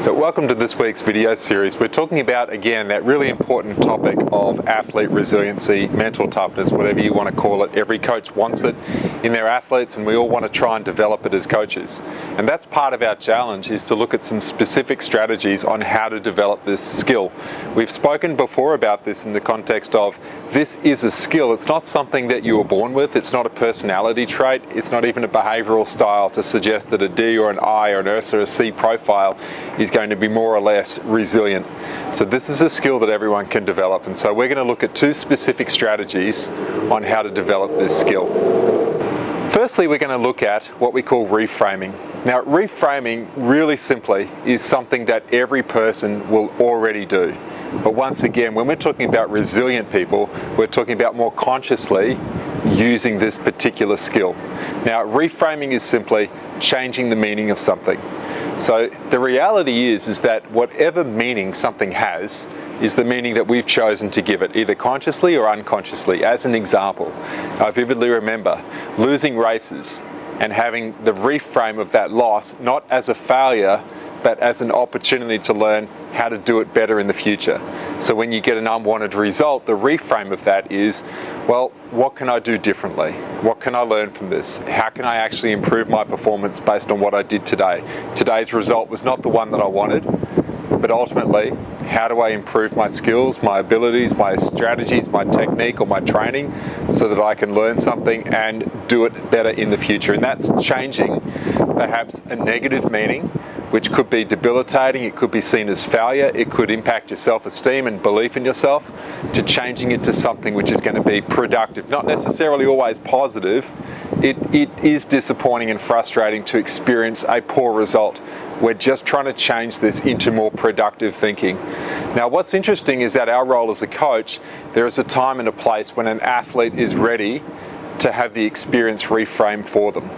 So welcome to this week's video series. We're talking about, again, that really important topic of athlete resiliency, mental toughness, whatever you want to call it. Every coach wants it in their athletes, and we all want to try and develop it as coaches. And that's part of our challenge, is to look at some specific strategies on how to develop this skill. We've spoken before about this in the context of this is a skill. It's not something that you were born with. It's not a personality trait. It's not even a behavioral style to suggest that a D or an I or an S or a C profile is going to be more or less resilient. So this is a skill that everyone can develop, and so we're going to look at two specific strategies on how to develop this skill. Firstly, we're going to look at what we call reframing. Now, reframing, really simply, is something that every person will already do. But once again, when we're talking about resilient people, we're talking about more consciously using this particular skill. Now, reframing is simply changing the meaning of something. So the reality is that whatever meaning something has is the meaning that we've chosen to give it, either consciously or unconsciously. As an example, I vividly remember losing races and having the reframe of that loss not as a failure, but as an opportunity to learn how to do it better in the future. So when you get an unwanted result, the reframe of that is, well, what can I do differently? What can I learn from this? How can I actually improve my performance based on what I did today? Today's result was not the one that I wanted, but ultimately, how do I improve my skills, my abilities, my strategies, my technique or my training so that I can learn something and do it better in the future? And that's changing perhaps a negative meaning, which could be debilitating, it could be seen as failure, it could impact your self-esteem and belief in yourself, to changing it to something which is going to be productive, not necessarily always positive. It is disappointing and frustrating to experience a poor result. We're just trying to change this into more productive thinking. Now, what's interesting is that our role as a coach, there is a time and a place when an athlete is ready to have the experience reframed for them.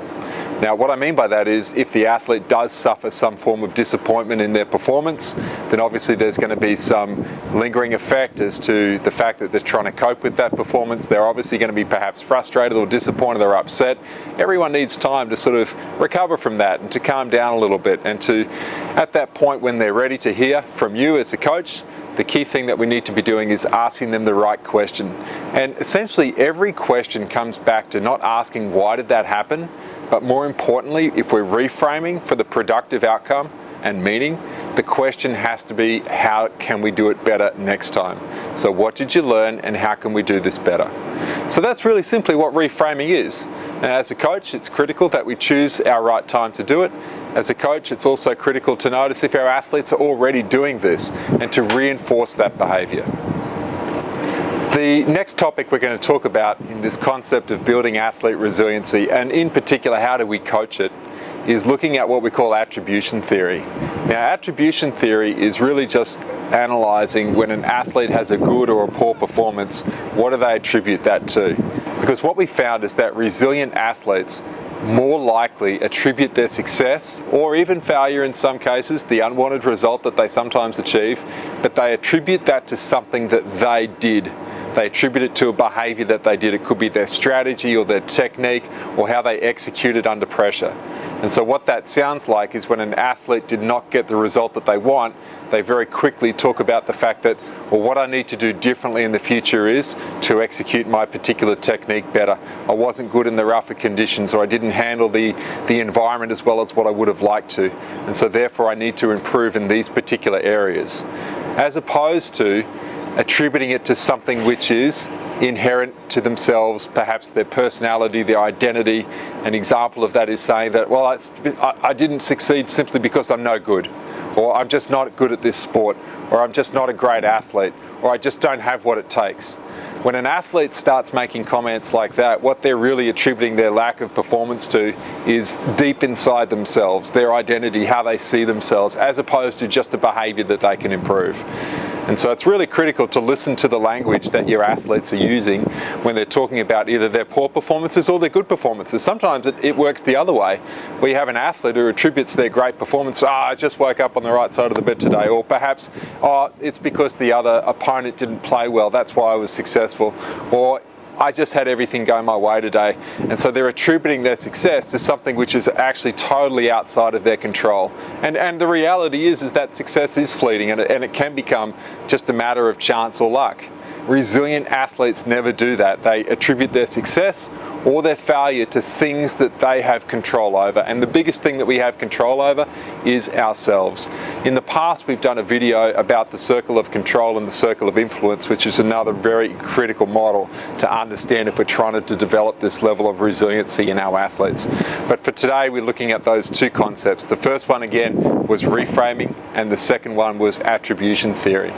Now, what I mean by that is if the athlete does suffer some form of disappointment in their performance, then obviously there's going to be some lingering effect as to the fact that they're trying to cope with that performance. They're obviously going to be perhaps frustrated or disappointed or upset. Everyone needs time to sort of recover from that and to calm down a little bit, and to, at that point when they're ready to hear from you as a coach, the key thing that we need to be doing is asking them the right question. And essentially every question comes back to not asking why did that happen, but more importantly, if we're reframing for the productive outcome and meaning, the question has to be, how can we do it better next time? So what did you learn and how can we do this better? So that's really simply what reframing is. Now, as a coach, it's critical that we choose our right time to do it. As a coach, it's also critical to notice if our athletes are already doing this and to reinforce that behavior. The next topic we're going to talk about in this concept of building athlete resiliency, and in particular how do we coach it, is looking at what we call attribution theory. Now, attribution theory is really just analysing when an athlete has a good or a poor performance, what do they attribute that to? Because what we found is that resilient athletes more likely attribute their success, or even failure in some cases, the unwanted result that they sometimes achieve, but they attribute that to something that they did. They attribute it to a behavior that they did. It could be their strategy or their technique or how they executed under pressure. And so what that sounds like is when an athlete did not get the result that they want, they very quickly talk about the fact that, well, what I need to do differently in the future is to execute my particular technique better. I wasn't good in the rougher conditions, or I didn't handle the environment as well as what I would have liked to. And so therefore I need to improve in these particular areas. As opposed to attributing it to something which is inherent to themselves, perhaps their personality, their identity. An example of that is saying that, well, I didn't succeed simply because I'm no good, or I'm just not good at this sport, or I'm just not a great athlete, or I just don't have what it takes. When an athlete starts making comments like that, what they're really attributing their lack of performance to is deep inside themselves, their identity, how they see themselves, as opposed to just a behavior that they can improve. And so it's really critical to listen to the language that your athletes are using when they're talking about either their poor performances or their good performances. Sometimes it works the other way, where you have an athlete who attributes their great performance, I just woke up on the right side of the bed today, or perhaps, it's because the other opponent didn't play well, that's why I was successful, or I just had everything go my way today. And so they're attributing their success to something which is actually totally outside of their control. And the reality is that success is fleeting, and it can become just a matter of chance or luck. Resilient athletes never do that. They attribute their success or their failure to things that they have control over. And the biggest thing that we have control over is ourselves. In the past, we've done a video about the circle of control and the circle of influence, which is another very critical model to understand if we're trying to develop this level of resiliency in our athletes. But for today, we're looking at those two concepts. The first one, again, was reframing, and the second one was attribution theory.